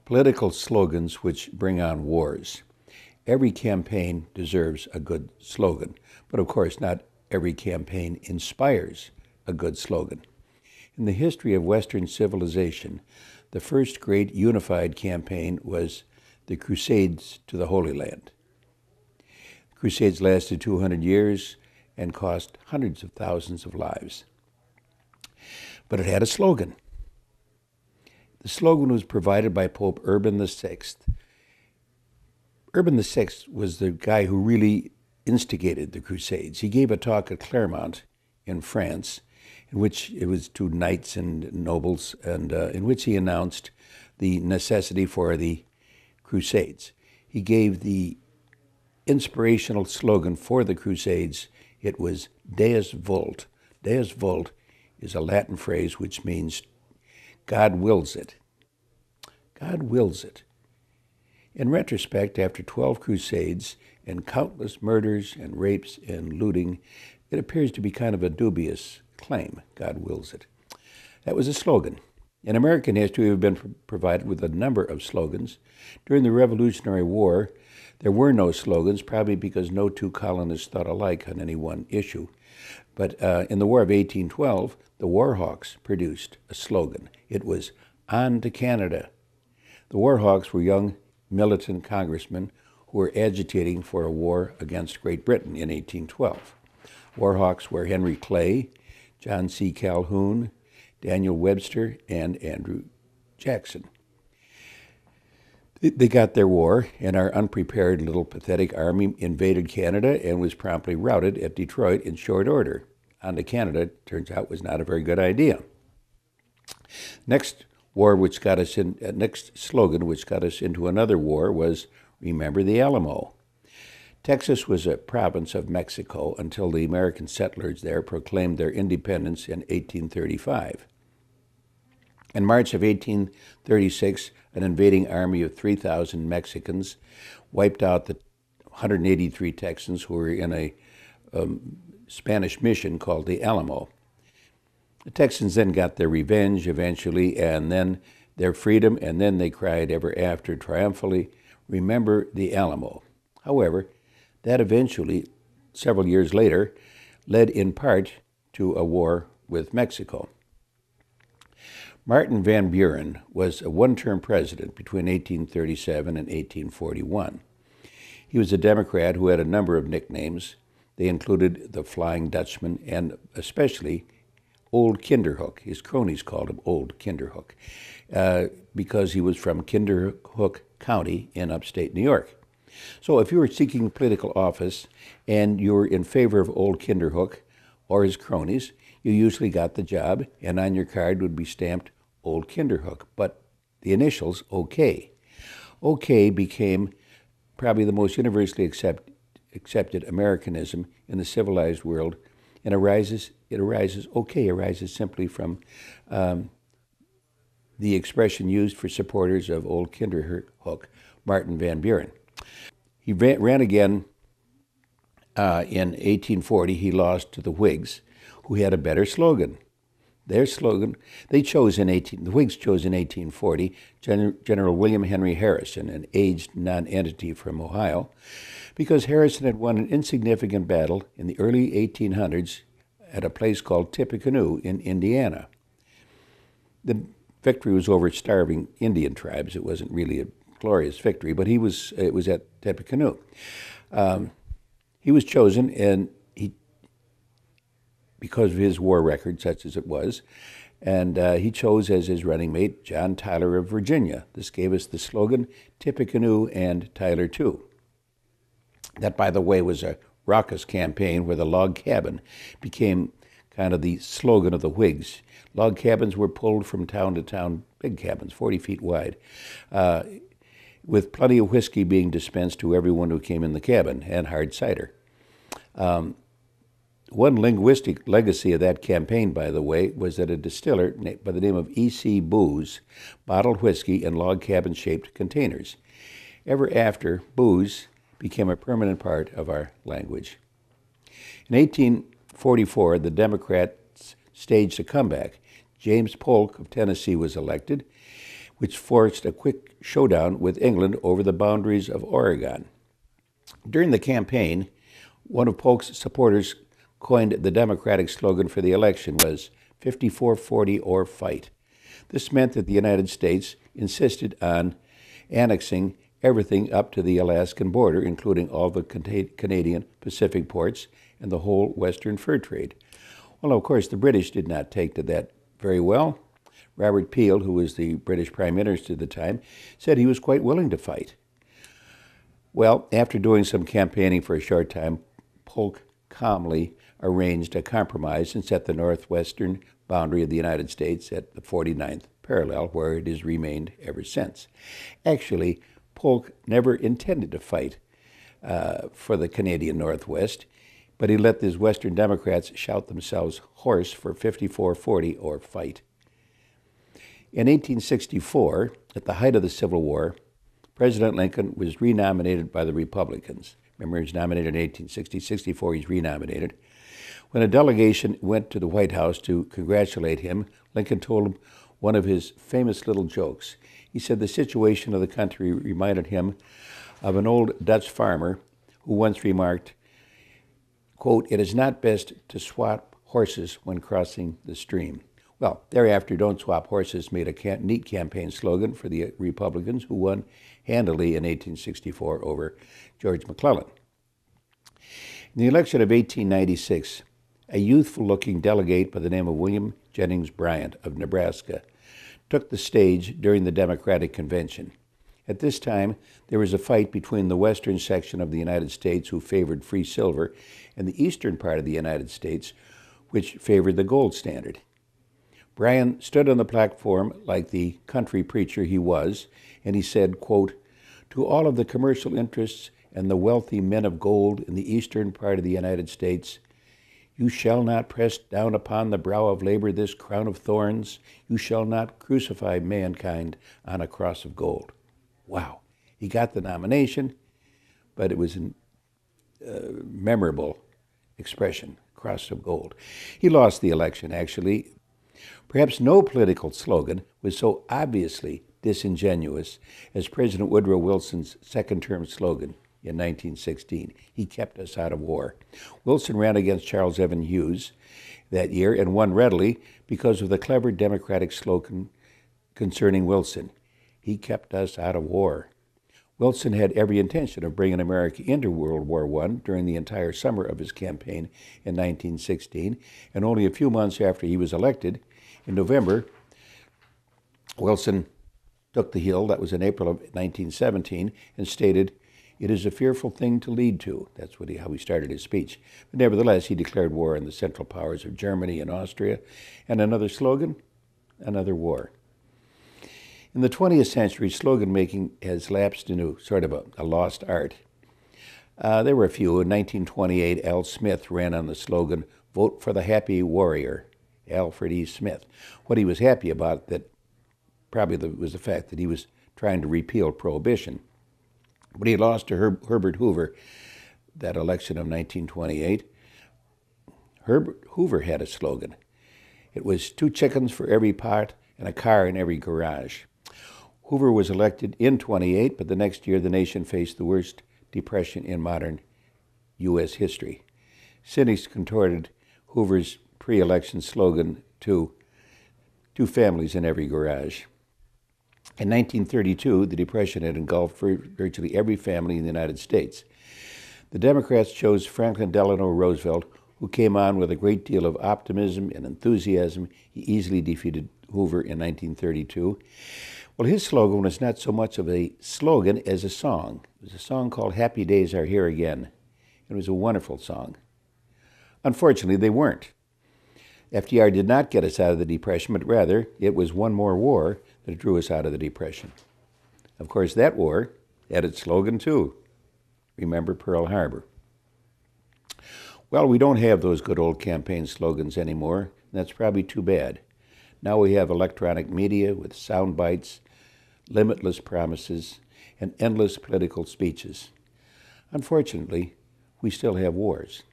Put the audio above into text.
Political slogans which bring on wars. Every campaign deserves a good slogan, but of course not every campaign inspires a good slogan. In the history of Western civilization, the first great unified campaign was the Crusades to the Holy Land. The Crusades lasted 200 years and cost hundreds of thousands of lives. But it had a slogan. The slogan was provided by Pope Urban VI. Urban VI was the guy who really instigated the Crusades. He gave a talk at Clermont in France, in which it was to knights and nobles, and in which he announced the necessity for the Crusades. He gave the inspirational slogan for the Crusades. It was Deus Vult. Deus Vult is a Latin phrase which means God wills it. God wills it. In retrospect, after 12 crusades and countless murders and rapes and looting, it appears to be kind of a dubious claim, God wills it. That was a slogan. In American history, we've been provided with a number of slogans. During the Revolutionary War, there were no slogans, probably because no two colonists thought alike on any one issue. But in the War of 1812, the War Hawks produced a slogan. It was, "On to Canada." The War Hawks were young militant congressmen who were agitating for a war against Great Britain in 1812. War Hawks were Henry Clay, John C. Calhoun, Daniel Webster, and Andrew Jackson. They got their war, and our unprepared little pathetic army invaded Canada and was promptly routed at Detroit in short order. On to Canada, turns out, was not a very good idea. Next slogan which got us into another war was, "Remember the Alamo." Texas was a province of Mexico until the American settlers there proclaimed their independence in 1835. In March of 1836, an invading army of 3,000 Mexicans wiped out the 183 Texans who were in a Spanish mission called the Alamo. The Texans then got their revenge eventually, and then their freedom, and then they cried ever after triumphantly, "Remember the Alamo." However, that eventually, several years later, led in part to a war with Mexico. Martin Van Buren was a one-term president between 1837 and 1841. He was a Democrat who had a number of nicknames. They included the Flying Dutchman and especially Old Kinderhook. His cronies called him Old Kinderhook because he was from Kinderhook County in upstate New York. So if you were seeking political office and you were in favor of Old Kinderhook or his cronies, you usually got the job, and on your card would be stamped Old Kinderhook, but the initials OK. OK became probably the most universally accepted Americanism in the civilized world, and OK arises simply from the expression used for supporters of Old Kinderhook, Martin Van Buren. He ran again in 1840. He lost to the Whigs, who had a better slogan. Their slogan, the Whigs chose in 1840 General William Henry Harrison, an aged nonentity from Ohio, because Harrison had won an insignificant battle in the early 1800s at a place called Tippecanoe in Indiana. The victory was over starving Indian tribes. It wasn't really a glorious victory, but it was at Tippecanoe. He was chosen, and because of his war record, such as it was, and he chose as his running mate John Tyler of Virginia. This gave us the slogan, "Tippecanoe and Tyler too." That, by the way, was a raucous campaign where the log cabin became kind of the slogan of the Whigs. Log cabins were pulled from town to town, big cabins, 40 feet wide, with plenty of whiskey being dispensed to everyone who came in the cabin, and hard cider. One linguistic legacy of that campaign, by the way, was that a distiller by the name of E.C. Booze bottled whiskey in log cabin-shaped containers. Ever after, booze became a permanent part of our language. In 1844, the Democrats staged a comeback. James Polk of Tennessee was elected. which forced a quick showdown with England over the boundaries of Oregon. During the campaign, one of Polk's supporters coined the Democratic slogan for the election was 54-40 or fight. This meant that the United States insisted on annexing everything up to the Alaskan border, including all the Canadian Pacific ports and the whole Western fur trade. Well, of course, the British did not take to that very well. Robert Peel, who was the British Prime Minister at the time, said he was quite willing to fight. Well, after doing some campaigning for a short time, Polk calmly arranged a compromise and set the northwestern boundary of the United States at the 49th parallel, where it has remained ever since. Actually, Polk never intended to fight for the Canadian Northwest, but he let these Western Democrats shout themselves hoarse for 54-40 or fight. In 1864, at the height of the Civil War, President Lincoln was renominated by the Republicans. Remember, he was nominated in 1864, he's renominated. When a delegation went to the White House to congratulate him, Lincoln told him one of his famous little jokes. He said the situation of the country reminded him of an old Dutch farmer who once remarked, quote, "It is not best to swap horses when crossing the stream." Well, thereafter, "Don't swap horses" made a neat campaign slogan for the Republicans, who won handily in 1864 over George McClellan. In the election of 1896, a youthful-looking delegate by the name of William Jennings Bryan of Nebraska took the stage during the Democratic Convention. At this time, there was a fight between the western section of the United States, who favored free silver, and the eastern part of the United States, which favored the gold standard. Bryan stood on the platform like the country preacher he was, and he said, quote, "To all of the commercial interests and the wealthy men of gold in the eastern part of the United States, you shall not press down upon the brow of labor this crown of thorns. You shall not crucify mankind on a cross of gold." Wow. He got the nomination, but it was a memorable expression, cross of gold. He lost the election, actually. Perhaps no political slogan was so obviously disingenuous as President Woodrow Wilson's second-term slogan in 1916. He kept us out of war. Wilson ran against Charles Evan Hughes that year and won readily because of the clever Democratic slogan concerning Wilson. He kept us out of war. Wilson had every intention of bringing America into World War I during the entire summer of his campaign in 1916, and only a few months after he was elected, in November, Wilson took the hill, that was in April of 1917, and stated, "It is a fearful thing to lead to." That's how he started his speech. But nevertheless, he declared war on the Central Powers of Germany and Austria, and another slogan, another war. In the 20th century, slogan making has lapsed into sort of a lost art. There were a few. In 1928, Al Smith ran on the slogan, "Vote for the Happy Warrior," Alfred E. Smith. What he was happy about was the fact that he was trying to repeal prohibition. But he lost to Herbert Hoover that election of 1928. Herbert Hoover had a slogan. It was 2 chickens for every pot and a car in every garage. Hoover was elected in 28, but the next year the nation faced the worst depression in modern U.S. history. Cynics contorted Hoover's pre-election slogan to 2 families in every garage. In 1932, the Depression had engulfed virtually every family in the United States. The Democrats chose Franklin Delano Roosevelt, who came on with a great deal of optimism and enthusiasm. He easily defeated Hoover in 1932. Well, his slogan was not so much of a slogan as a song. It was a song called "Happy Days Are Here Again." It was a wonderful song. Unfortunately, they weren't. FDR did not get us out of the Depression, but rather it was one more war that drew us out of the Depression. Of course, that war had its slogan too. Remember Pearl Harbor. Well, we don't have those good old campaign slogans anymore, and that's probably too bad. Now we have electronic media with sound bites, limitless promises, and endless political speeches. Unfortunately, we still have wars.